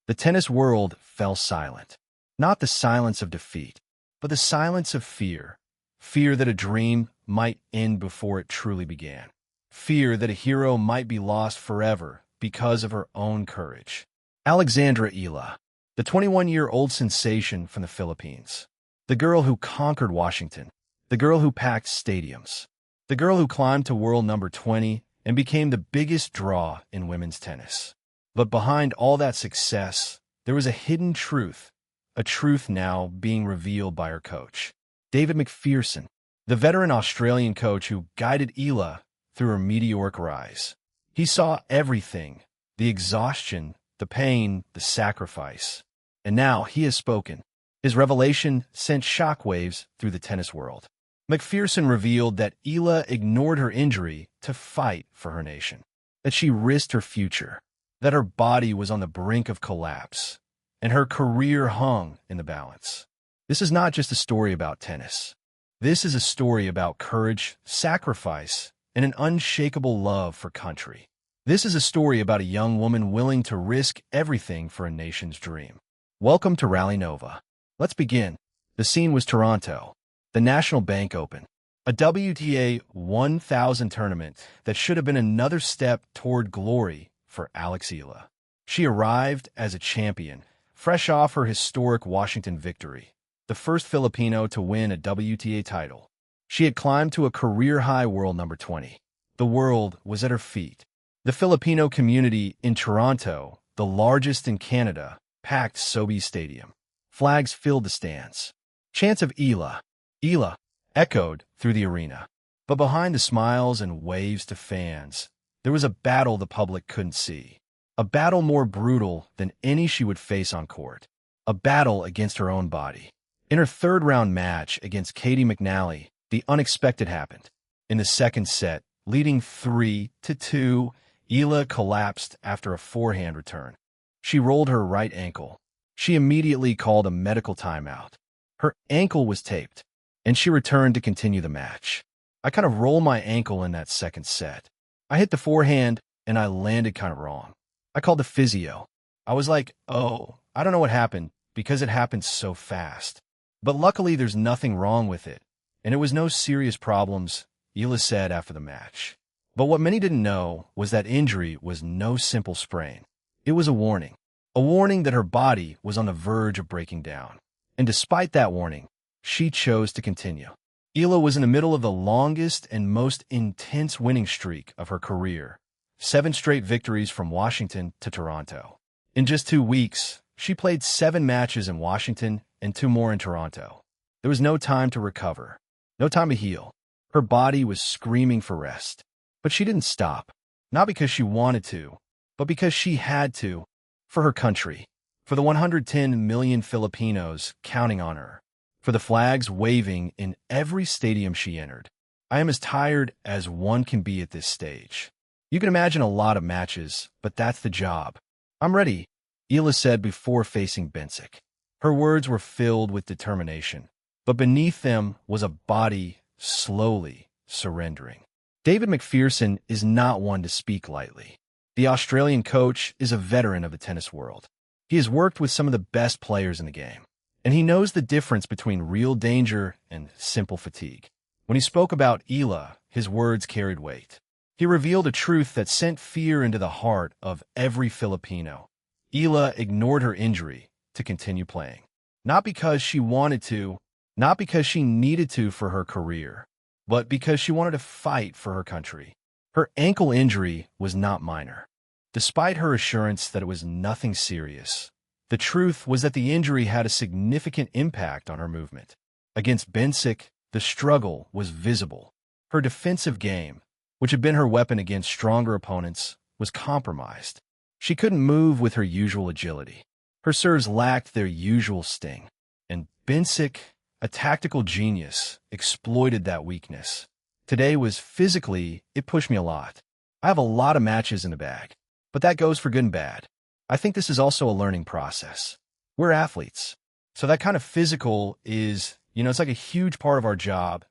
the tennis world fell silent. Not the silence of defeat, but the silence of fear. Fear that a dream might end before it truly began. Fear that a hero might be lost forever because of her own courage. Alexandra Eala, the 21-year-old sensation from the Philippines. The girl who conquered Washington. The girl who packed stadiums. The girl who climbed to world number 20 and became the biggest draw in women's tennis. But behind all that success, there was a hidden truth, a truth now being revealed by her coach. David Macpherson, the veteran Australian coach who guided Eala through her meteoric rise. He saw everything, the exhaustion, the pain, the sacrifice. And now he has spoken. His revelation sent shockwaves through the tennis world. Macpherson revealed that Eala ignored her injury to fight for her nation, that she risked her future, that her body was on the brink of collapse, and her career hung in the balance. This is not just a story about tennis. This is a story about courage, sacrifice, and an unshakable love for country. This is a story about a young woman willing to risk everything for a nation's dream. Welcome to RallyNova. Let's begin. The scene was Toronto, the National Bank Open, a WTA 1000 tournament that should have been another step toward glory for Eala. She arrived as a champion, fresh off her historic Washington victory, the first Filipino to win a WTA title. She had climbed to a career-high world number 20. The world was at her feet. The Filipino community in Toronto, the largest in Canada, packed Sobeys Stadium. Flags filled the stands. Chants of Eala, Eala, echoed through the arena. But behind the smiles and waves to fans, there was a battle the public couldn't see. A battle more brutal than any she would face on court. A battle against her own body. In her third-round match against Caty McNally, the unexpected happened. In the second set, leading 3-2, Eala collapsed after a forehand return. She rolled her right ankle. She immediately called a medical timeout. Her ankle was taped, and she returned to continue the match. I kind of rolled my ankle in that second set. I hit the forehand, and I landed kind of wrong. I called the physio. I was like, oh, I don't know what happened, because it happened so fast. But luckily, there's nothing wrong with it, and it was no serious problems, Eala said after the match. But what many didn't know was that injury was no simple sprain. It was a warning that her body was on the verge of breaking down. And despite that warning, she chose to continue. Eala was in the middle of the longest and most intense winning streak of her career, 7 straight victories from Washington to Toronto. In just 2 weeks, she played 7 matches in Washington and 2 more in Toronto. There was no time to recover, no time to heal. Her body was screaming for rest. But she didn't stop, not because she wanted to, but because she had to, for her country, for the 110 million Filipinos counting on her, for the flags waving in every stadium she entered. I am as tired as one can be at this stage. You can imagine a lot of matches, but that's the job. I'm ready, Eala said before facing Bencic. Her words were filled with determination, but beneath them was a body slowly surrendering. David Macpherson is not one to speak lightly. The Australian coach is a veteran of the tennis world. He has worked with some of the best players in the game, and he knows the difference between real danger and simple fatigue. When he spoke about Eala, his words carried weight. He revealed a truth that sent fear into the heart of every Filipino. Eala ignored her injury to continue playing. Not because she wanted to, not because she needed to for her career, but because she wanted to fight for her country. Her ankle injury was not minor. Despite her assurance that it was nothing serious, the truth was that the injury had a significant impact on her movement. Against Bencic, the struggle was visible. Her defensive game, which had been her weapon against stronger opponents, was compromised. She couldn't move with her usual agility. Her serves lacked their usual sting. And Bencic, a tactical genius, exploited that weakness. Today was physically, it pushed me a lot. I have a lot of matches in the bag, but that goes for good and bad. I think this is also a learning process. We're athletes, so that kind of physical is, it's like a huge part of our job,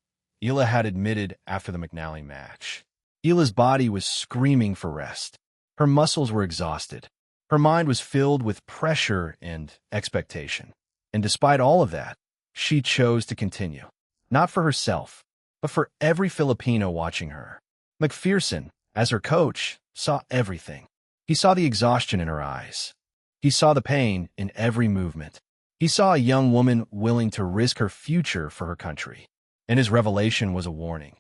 Eala had admitted after the McNally match. Eala's body was screaming for rest. Her muscles were exhausted. Her mind was filled with pressure and expectation. And despite all of that, she chose to continue. Not for herself, but for every Filipino watching her. Macpherson, as her coach, saw everything. He saw the exhaustion in her eyes. He saw the pain in every movement. He saw a young woman willing to risk her future for her country. And his revelation was a warning.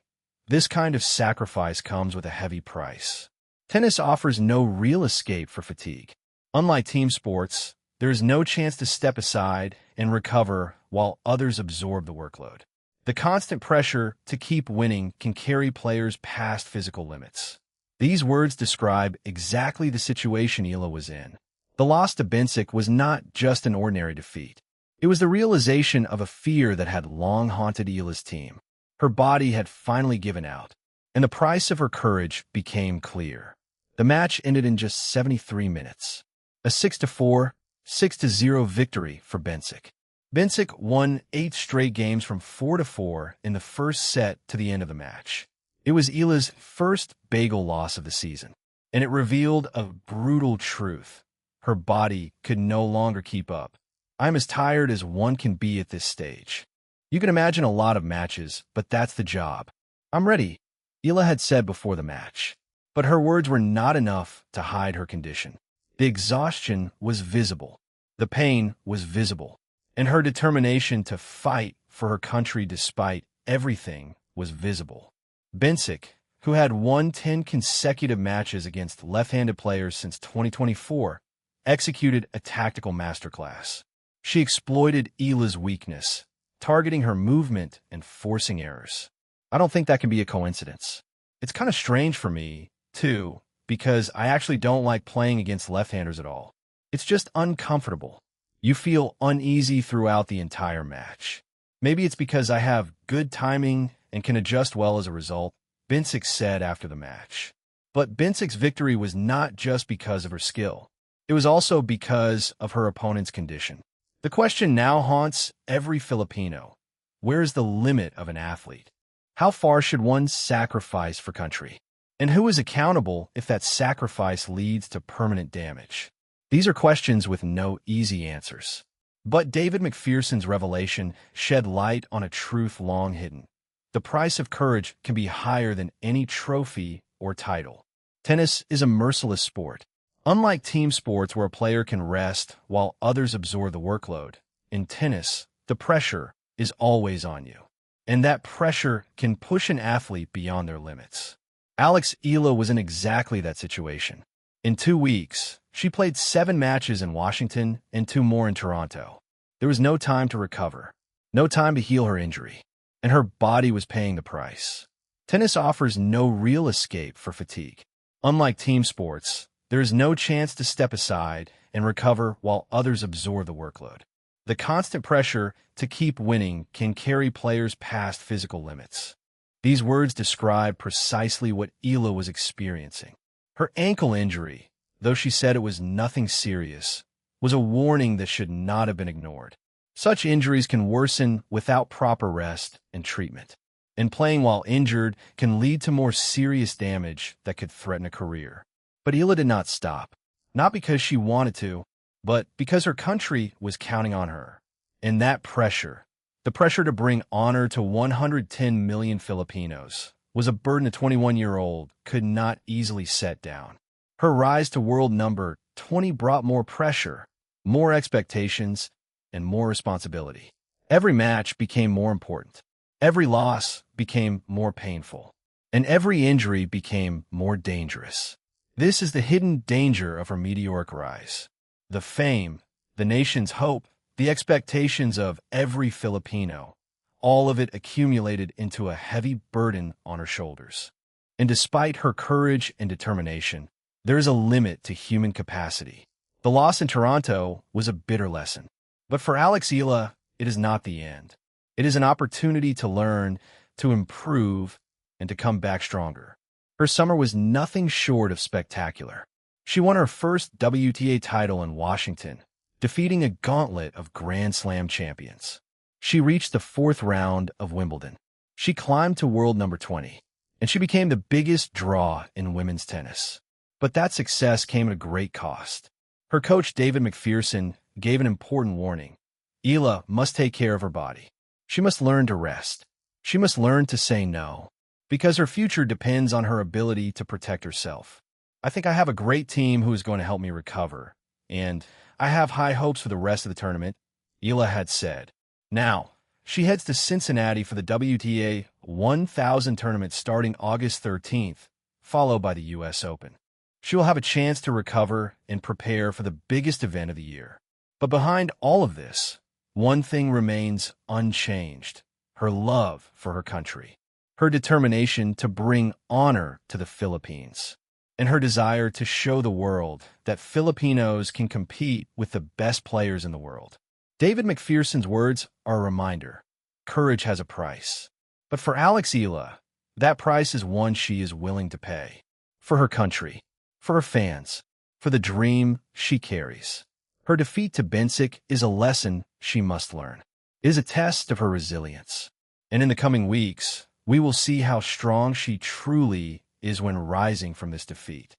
This kind of sacrifice comes with a heavy price. Tennis offers no real escape for fatigue. Unlike team sports, there is no chance to step aside and recover while others absorb the workload. The constant pressure to keep winning can carry players past physical limits. These words describe exactly the situation Eala was in. The loss to Bencic was not just an ordinary defeat. It was the realization of a fear that had long haunted Eala's team. Her body had finally given out, and the price of her courage became clear. The match ended in just 73 minutes. A 6-4, 6-0 victory for Bencic. Bencic won 8 straight games from 4-4 in the first set to the end of the match. It was Eala's first bagel loss of the season, and it revealed a brutal truth. Her body could no longer keep up. "I'm as tired as one can be at this stage. You can imagine a lot of matches, but that's the job. I'm ready," Eala had said before the match. But her words were not enough to hide her condition. The exhaustion was visible. The pain was visible. And her determination to fight for her country despite everything was visible. Bencic, who had won 10 consecutive matches against left-handed players since 2024, executed a tactical masterclass. She exploited Eala's weakness, targeting her movement and forcing errors. I don't think that can be a coincidence. It's kind of strange for me, too, because I actually don't like playing against left-handers at all. It's just uncomfortable. You feel uneasy throughout the entire match. Maybe it's because I have good timing and can adjust well as a result, Bencic said after the match. But Bencic's victory was not just because of her skill. It was also because of her opponent's condition. The question now haunts every Filipino. Where is the limit of an athlete? How far should one sacrifice for country? And who is accountable if that sacrifice leads to permanent damage? These are questions with no easy answers. But David Macpherson's revelation shed light on a truth long hidden. The price of courage can be higher than any trophy or title. Tennis is a merciless sport. Unlike team sports where a player can rest while others absorb the workload, in tennis, the pressure is always on you. And that pressure can push an athlete beyond their limits. Eala was in exactly that situation. In 2 weeks, she played 7 matches in Washington and 2 more in Toronto. There was no time to recover, no time to heal her injury, and her body was paying the price. Tennis offers no real escape for fatigue. Unlike team sports, there is no chance to step aside and recover while others absorb the workload. The constant pressure to keep winning can carry players past physical limits. These words describe precisely what Eala was experiencing. Her ankle injury, though she said it was nothing serious, was a warning that should not have been ignored. Such injuries can worsen without proper rest and treatment, and playing while injured can lead to more serious damage that could threaten a career. But Eala did not stop, not because she wanted to, but because her country was counting on her. And that pressure, the pressure to bring honor to 110 million Filipinos, was a burden a 21-year-old could not easily set down. Her rise to world number 20 brought more pressure, more expectations, and more responsibility. Every match became more important. Every loss became more painful. And every injury became more dangerous. This is the hidden danger of her meteoric rise. The fame, the nation's hope, the expectations of every Filipino, all of it accumulated into a heavy burden on her shoulders. And despite her courage and determination, there is a limit to human capacity. The loss in Toronto was a bitter lesson. But for Eala, it is not the end. It is an opportunity to learn, to improve, and to come back stronger. Her summer was nothing short of spectacular. She won her first WTA title in Washington, defeating a gauntlet of Grand Slam champions. She reached the 4th round of Wimbledon. She climbed to world number 20, and she became the biggest draw in women's tennis. But that success came at a great cost. Her coach, David Macpherson, gave an important warning. Eala must take care of her body. She must learn to rest. She must learn to say no, because her future depends on her ability to protect herself. I think I have a great team who is going to help me recover, and I have high hopes for the rest of the tournament, Eala had said. Now, she heads to Cincinnati for the WTA 1000 tournament starting August 13th, followed by the U.S. Open. She will have a chance to recover and prepare for the biggest event of the year. But behind all of this, one thing remains unchanged: her love for her country, her determination to bring honor to the Philippines, and her desire to show the world that Filipinos can compete with the best players in the world. David Macpherson's words are a reminder. Courage has a price. But for Eala, that price is one she is willing to pay. For her country, for her fans, for the dream she carries. Her defeat to Bencic is a lesson she must learn. It is a test of her resilience. And in the coming weeks, we will see how strong she truly is when rising from this defeat.